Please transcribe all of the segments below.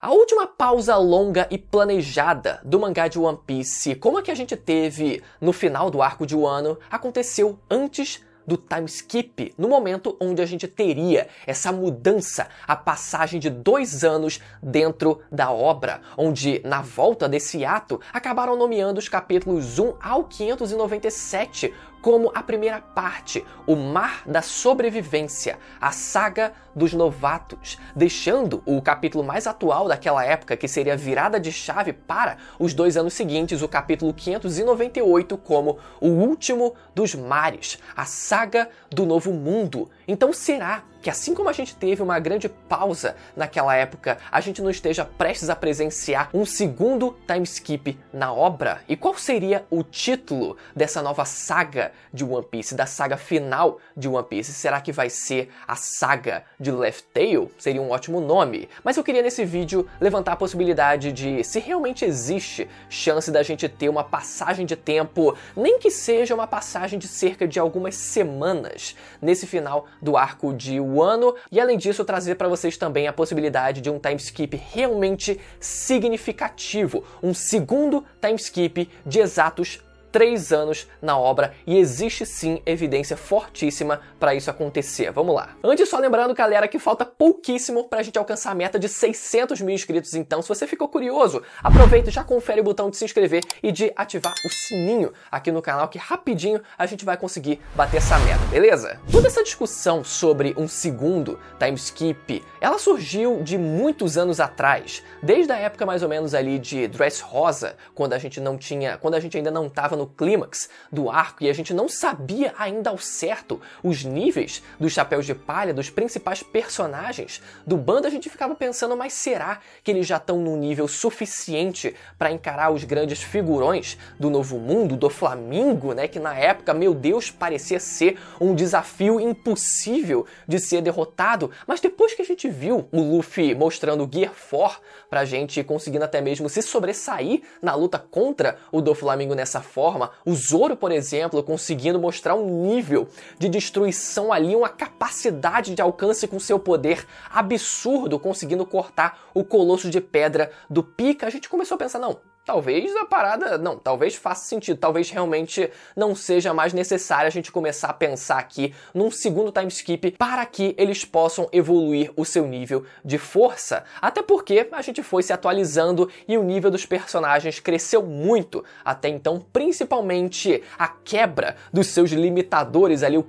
A última pausa longa e planejada do mangá de One Piece, como a que a gente teve no final do arco de Wano, aconteceu antes do time skip, no momento onde a gente teria essa mudança, a passagem de 2 anos dentro da obra, onde na volta desse ato acabaram nomeando os capítulos 1 ao 597 como a primeira parte, o Mar da Sobrevivência, a Saga dos Novatos, deixando o capítulo mais atual daquela época, que seria a virada de chave para os 2 anos seguintes, o capítulo 598, como o último dos mares, a Saga do Novo Mundo. Então será que, assim como a gente teve uma grande pausa naquela época, a gente não esteja prestes a presenciar um segundo time skip na obra? E qual seria o título dessa nova saga de One Piece, da saga final de One Piece? Será que vai ser a Saga de Laugh Tale? Seria um ótimo nome. Mas eu queria nesse vídeo levantar a possibilidade de se realmente existe chance da gente ter uma passagem de tempo, nem que seja uma passagem de cerca de algumas semanas, nesse final do arco de Wano, e além disso trazer para vocês também a possibilidade de um time skip realmente significativo, um segundo time skip de exatos 3 anos na obra, e existe sim evidência fortíssima para isso acontecer. Vamos lá. Antes, só lembrando, galera, que falta pouquíssimo pra gente alcançar a meta de 600 mil inscritos, então se você ficou curioso, aproveita e já confere o botão de se inscrever e de ativar o sininho aqui no canal, que rapidinho a gente vai conseguir bater essa meta, beleza? Toda essa discussão sobre um segundo time skip, ela surgiu de muitos anos atrás, desde a época mais ou menos ali de Dressrosa, quando a gente ainda não estava no clímax do arco e a gente não sabia ainda ao certo os níveis dos Chapéus de Palha, dos principais personagens do bando. A gente ficava pensando, mas será que eles já estão num nível suficiente para encarar os grandes figurões do Novo Mundo, do Flamengo, né, que na época, meu Deus, parecia ser um desafio impossível de ser derrotado? Mas depois que a gente viu o Luffy mostrando o Gear 4 pra gente, conseguindo até mesmo se sobressair na luta contra o do Flamengo nessa forma, o Zoro, por exemplo, conseguindo mostrar um nível de destruição ali, uma capacidade de alcance com seu poder absurdo, conseguindo cortar o Colosso de Pedra do Pika, a gente começou a pensar, não, talvez a parada, não, talvez faça sentido, talvez realmente não seja mais necessário a gente começar a pensar aqui num segundo time skip para que eles possam evoluir o seu nível de força. Até porque a gente foi se atualizando e o nível dos personagens cresceu muito até então, principalmente a quebra dos seus limitadores ali, o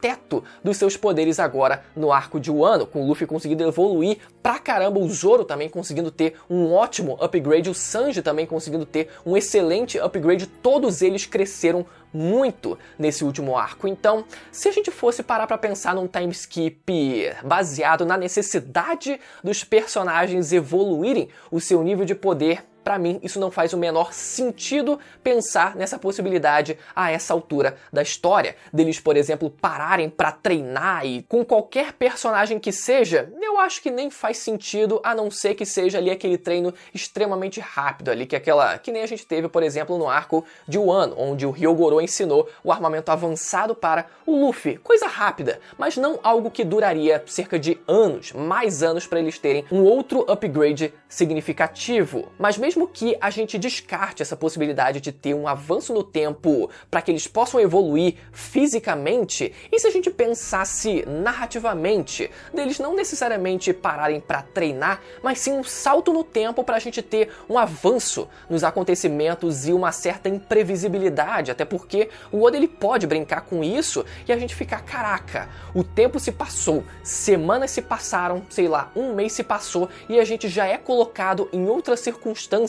teto dos seus poderes agora no arco de Wano, com o Luffy conseguindo evoluir pra caramba, o Zoro também conseguindo ter um ótimo upgrade, o Sanji também conseguindo ter um excelente upgrade, todos eles cresceram muito nesse último arco. Então, se a gente fosse parar pra pensar num time skip baseado na necessidade dos personagens evoluírem o seu nível de poder, pra mim, isso não faz o menor sentido pensar nessa possibilidade a essa altura da história. Deles, por exemplo, pararem pra treinar e com qualquer personagem que seja, eu acho que nem faz sentido, a não ser que seja ali aquele treino extremamente rápido ali, que nem a gente teve, por exemplo, no arco de Wano, onde o Hyogoro ensinou o armamento avançado para o Luffy. Coisa rápida, mas não algo que duraria cerca de anos, mais anos, para eles terem um outro upgrade significativo. Mas mesmo que a gente descarte essa possibilidade de ter um avanço no tempo para que eles possam evoluir fisicamente, e se a gente pensasse narrativamente, deles não necessariamente pararem para treinar, mas sim um salto no tempo para a gente ter um avanço nos acontecimentos e uma certa imprevisibilidade, até porque o Oda ele pode brincar com isso e a gente ficar, caraca, o tempo se passou, semanas se passaram, sei lá, um mês se passou e a gente já é colocado em outra circunstância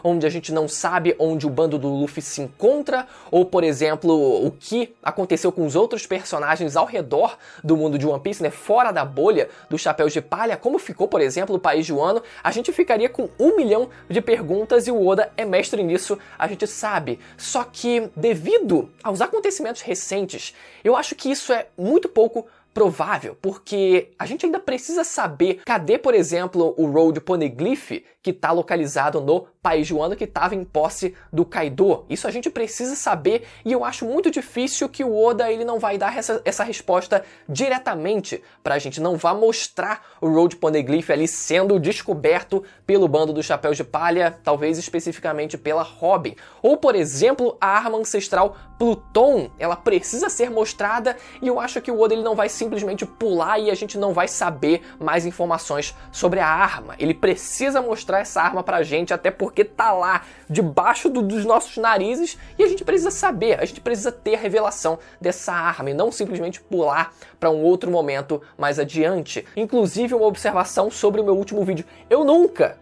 onde a gente não sabe onde o bando do Luffy se encontra, ou, por exemplo, o que aconteceu com os outros personagens ao redor do mundo de One Piece, né, fora da bolha dos Chapéus de Palha, como ficou, por exemplo, o país de Wano. A gente ficaria com 1 milhão de perguntas e o Oda é mestre nisso, a gente sabe. Só que, devido aos acontecimentos recentes, eu acho que isso é muito pouco provável, porque a gente ainda precisa saber cadê, por exemplo, o Road Poneglyph, que está localizado no país de Wano, que estava em posse do Kaido. Isso a gente precisa saber, e eu acho muito difícil que o Oda ele não vai dar essa resposta diretamente pra gente, não vai mostrar o Road Poneglyph ali sendo descoberto pelo bando dos Chapéus de Palha, talvez especificamente pela Robin. Ou, por exemplo, a arma ancestral Pluton, ela precisa ser mostrada, e eu acho que o Oda ele não vai simplesmente pular e a gente não vai saber mais informações sobre a arma. Ele precisa mostrar essa arma pra gente, até porque tá lá debaixo dos nossos narizes e a gente precisa saber, a gente precisa ter a revelação dessa arma e não simplesmente pular para um outro momento mais adiante. Inclusive, uma observação sobre o meu último vídeo. Eu nunca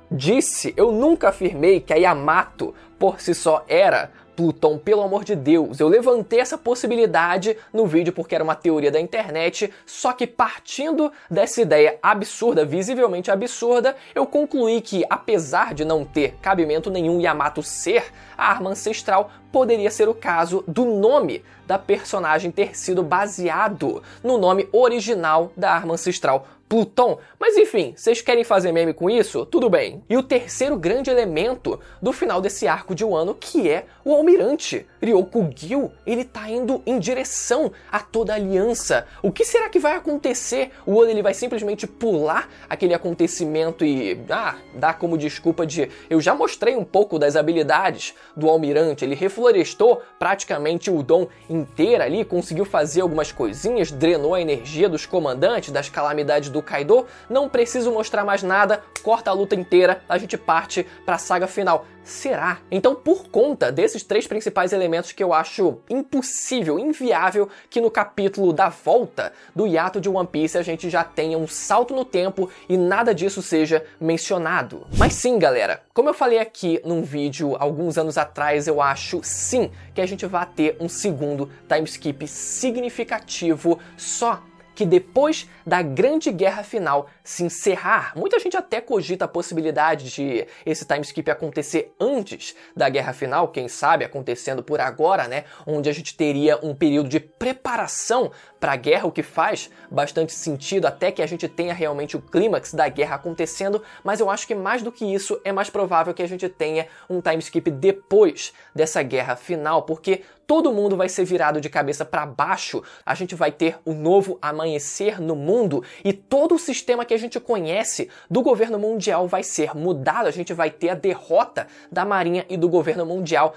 afirmei que a Yamato por si só era Pluton, pelo amor de Deus. Eu levantei essa possibilidade no vídeo porque era uma teoria da internet, só que partindo dessa ideia absurda, visivelmente absurda, eu concluí que, apesar de não ter cabimento nenhum Yamato ser a arma ancestral, poderia ser o caso do nome da personagem ter sido baseado no nome original da arma ancestral, Pluton. Mas enfim, vocês querem fazer meme com isso? Tudo bem. E o terceiro grande elemento do final desse arco de Wano, que é o almirante. Ryokugyu, ele tá indo em direção a toda a aliança. O que será que vai acontecer? O Oda ele vai simplesmente pular aquele acontecimento e dar como desculpa de eu já mostrei um pouco das habilidades do almirante. Ele reflorestou praticamente o Udon inteira ali, conseguiu fazer algumas coisinhas, drenou a energia dos comandantes, das calamidades do Kaido. Não preciso mostrar mais nada, corta a luta inteira, a gente parte pra saga final. Será? Então, por conta desses três principais elementos que eu acho impossível, inviável, que no capítulo da volta do hiato de One Piece a gente já tenha um salto no tempo e nada disso seja mencionado. Mas sim, galera, como eu falei aqui num vídeo alguns anos atrás, eu acho sim que a gente vai ter um segundo time skip significativo, só que depois da grande guerra final se encerrar. Muita gente até cogita a possibilidade de esse time skip acontecer antes da guerra final, quem sabe acontecendo por agora, né? Onde a gente teria um período de preparação para a guerra, o que faz bastante sentido até que a gente tenha realmente o clímax da guerra acontecendo, mas eu acho que mais do que isso é mais provável que a gente tenha um time skip depois dessa guerra final, porque todo mundo vai ser virado de cabeça para baixo, a gente vai ter um novo amanhecer no mundo e todo o sistema que a gente conhece do governo mundial vai ser mudado, a gente vai ter a derrota da marinha e do governo mundial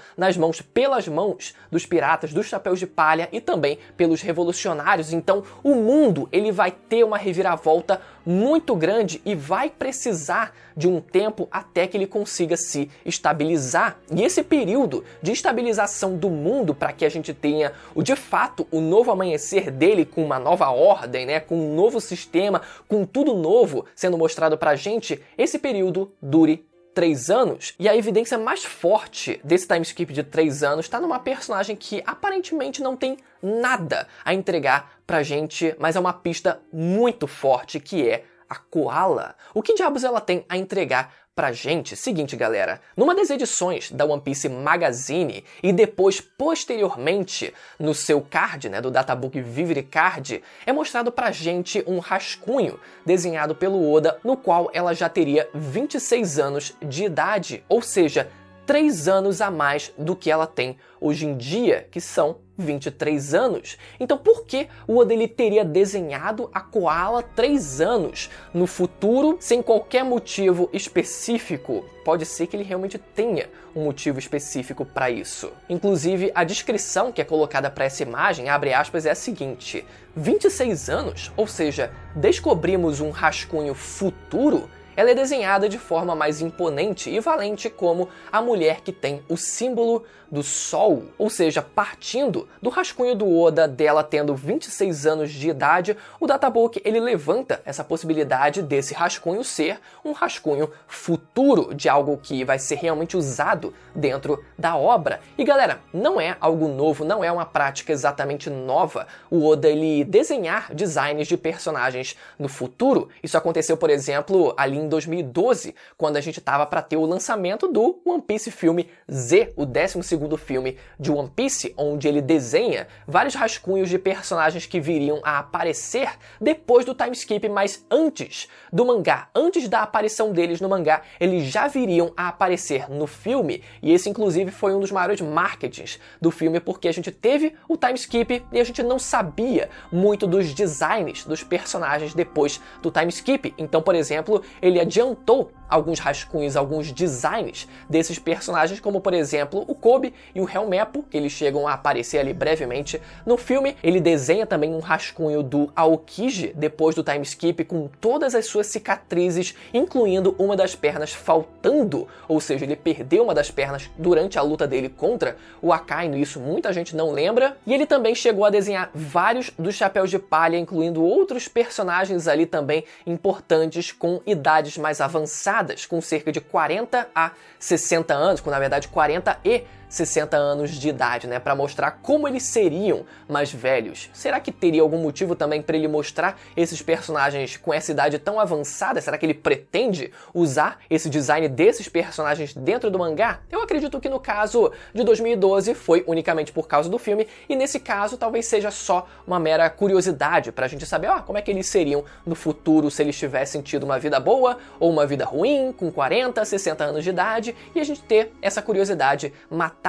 pelas mãos dos piratas, dos Chapéus de Palha e também pelos revolucionários. Então o mundo ele vai ter uma reviravolta muito grande e vai precisar de um tempo até que ele consiga se estabilizar. E esse período de estabilização do mundo para que a gente tenha de fato o novo amanhecer dele com uma nova ordem, né, com um novo sistema, com tudo novo sendo mostrado pra gente, esse período dure 3 anos. E a evidência mais forte desse time skip de 3 anos está numa personagem que aparentemente não tem nada a entregar pra gente, mas é uma pista muito forte, que é a Koala. O que diabos ela tem a entregar pra gente? Seguinte, galera, numa das edições da One Piece Magazine e depois, posteriormente, no seu card, né, do Databook Vivre Card, é mostrado pra gente um rascunho desenhado pelo Oda, no qual ela já teria 26 anos de idade, ou seja, 3 anos a mais do que ela tem hoje em dia, que são 23 anos. Então por que o Oda ele teria desenhado a Koala 3 anos no futuro sem qualquer motivo específico? Pode ser que ele realmente tenha um motivo específico para isso. Inclusive, a descrição que é colocada para essa imagem, abre aspas, é a seguinte: 26 anos, ou seja, descobrimos um rascunho futuro. Ela é desenhada de forma mais imponente e valente como a mulher que tem o símbolo do sol, ou seja, partindo do rascunho do Oda dela tendo 26 anos de idade, o Databook ele levanta essa possibilidade desse rascunho ser um rascunho futuro, de algo que vai ser realmente usado dentro da obra. E galera, não é algo novo, não é uma prática exatamente nova o Oda ele desenhar designs de personagens no futuro. Isso aconteceu, por exemplo, ali em 2012, quando a gente tava para ter o lançamento do One Piece filme Z, o 12º filme de One Piece, onde ele desenha vários rascunhos de personagens que viriam a aparecer depois do time skip, mas antes do mangá, antes da aparição deles no mangá, eles já viriam a aparecer no filme, e esse inclusive foi um dos maiores marketings do filme, porque a gente teve o time skip e a gente não sabia muito dos designs dos personagens depois do time skip. Então, por exemplo, ele adiantou alguns rascunhos, alguns designs desses personagens, como por exemplo o Kobe e o Helmeppo, que eles chegam a aparecer ali brevemente no filme. Ele desenha também um rascunho do Aokiji depois do time skip, com todas as suas cicatrizes, incluindo uma das pernas faltando, ou seja, ele perdeu uma das pernas durante a luta dele contra o Akainu, isso muita gente não lembra. E ele também chegou a desenhar vários dos Chapéus de Palha, incluindo outros personagens ali também importantes com idades mais avançadas, com cerca de 40 a 60 anos, com na verdade 40 e 60 anos de idade, né, para mostrar como eles seriam mais velhos. Será que teria algum motivo também para ele mostrar esses personagens com essa idade tão avançada? Será que ele pretende usar esse design desses personagens dentro do mangá? Eu acredito que no caso de 2012 foi unicamente por causa do filme, e nesse caso talvez seja só uma mera curiosidade pra gente saber como é que eles seriam no futuro se eles tivessem tido uma vida boa ou uma vida ruim, com 40, 60 anos de idade, e a gente ter essa curiosidade matada.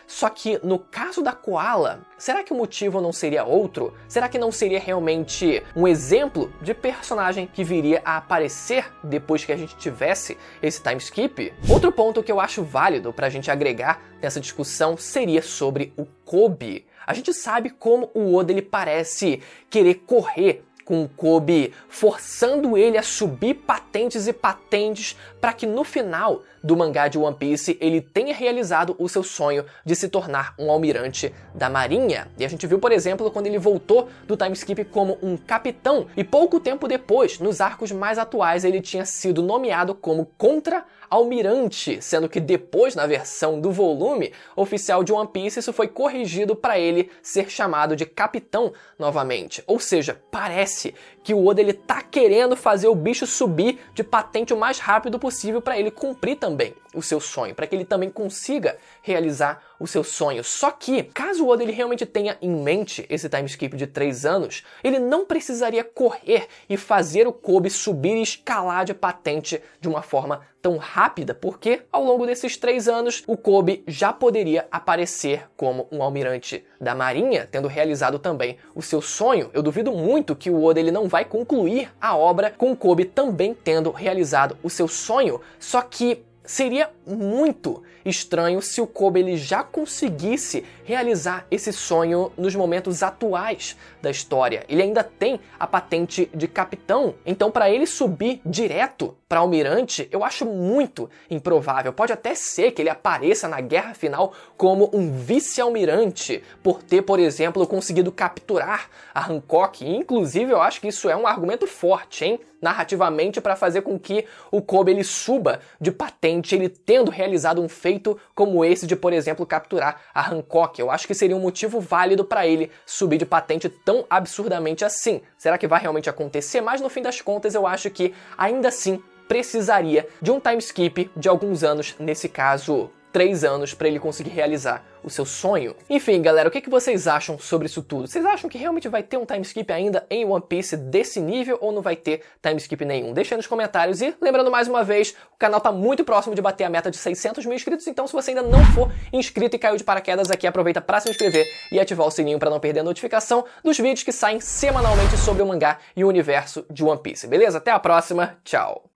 Só que no caso da Koala, será que o motivo não seria outro? Será que não seria realmente um exemplo de personagem que viria a aparecer depois que a gente tivesse esse time skip? Outro ponto que eu acho válido pra gente agregar nessa discussão seria sobre o Kobe. A gente sabe como o Oda ele parece querer correr com o Kobe, forçando ele a subir patentes e patentes para que no final do mangá de One Piece ele tenha realizado o seu sonho de se tornar um almirante da marinha. E a gente viu, por exemplo, quando ele voltou do time skip como um capitão, e pouco tempo depois, nos arcos mais atuais, ele tinha sido nomeado como contra-almirante, sendo que depois, na versão do volume oficial de One Piece, isso foi corrigido para ele ser chamado de capitão novamente. Ou seja, parece que o Oda ele tá querendo fazer o bicho subir de patente o mais rápido possível para ele cumprir também o seu sonho, para que ele também consiga realizar o seu sonho. Só que, caso o Oda ele realmente tenha em mente esse time skip de 3 anos, ele não precisaria correr e fazer o Kobe subir e escalar de patente de uma forma tão rápida, porque ao longo desses 3 anos o Kobe já poderia aparecer como um almirante da marinha, tendo realizado também o seu sonho. Eu duvido muito que o Oda ele não vai concluir a obra com o Kobe também tendo realizado o seu sonho, só que seria muito estranho se o Kobe ele já conseguisse realizar esse sonho nos momentos atuais da história. Ele ainda tem a patente de capitão, então para ele subir direto para almirante, eu acho muito improvável. Pode até ser que ele apareça na guerra final como um vice-almirante, por ter, por exemplo, conseguido capturar a Hancock. Inclusive, eu acho que isso é um argumento forte, hein? Narrativamente, para fazer com que o Kobe ele suba de patente, ele tendo realizado um feito como esse de, por exemplo, capturar a Hancock. Eu acho que seria um motivo válido para ele subir de patente tão absurdamente assim. Será que vai realmente acontecer? Mas no fim das contas, eu acho que ainda assim precisaria de um time skip de alguns anos, nesse caso 3 anos, para ele conseguir realizar o seu sonho. Enfim, galera, o que vocês acham sobre isso tudo? Vocês acham que realmente vai ter um time skip ainda em One Piece desse nível ou não vai ter time skip nenhum? Deixa aí nos comentários. E lembrando mais uma vez, o canal tá muito próximo de bater a meta de 600 mil inscritos, então se você ainda não for inscrito e caiu de paraquedas aqui, aproveita para se inscrever e ativar o sininho para não perder a notificação dos vídeos que saem semanalmente sobre o mangá e o universo de One Piece, beleza? Até a próxima, tchau!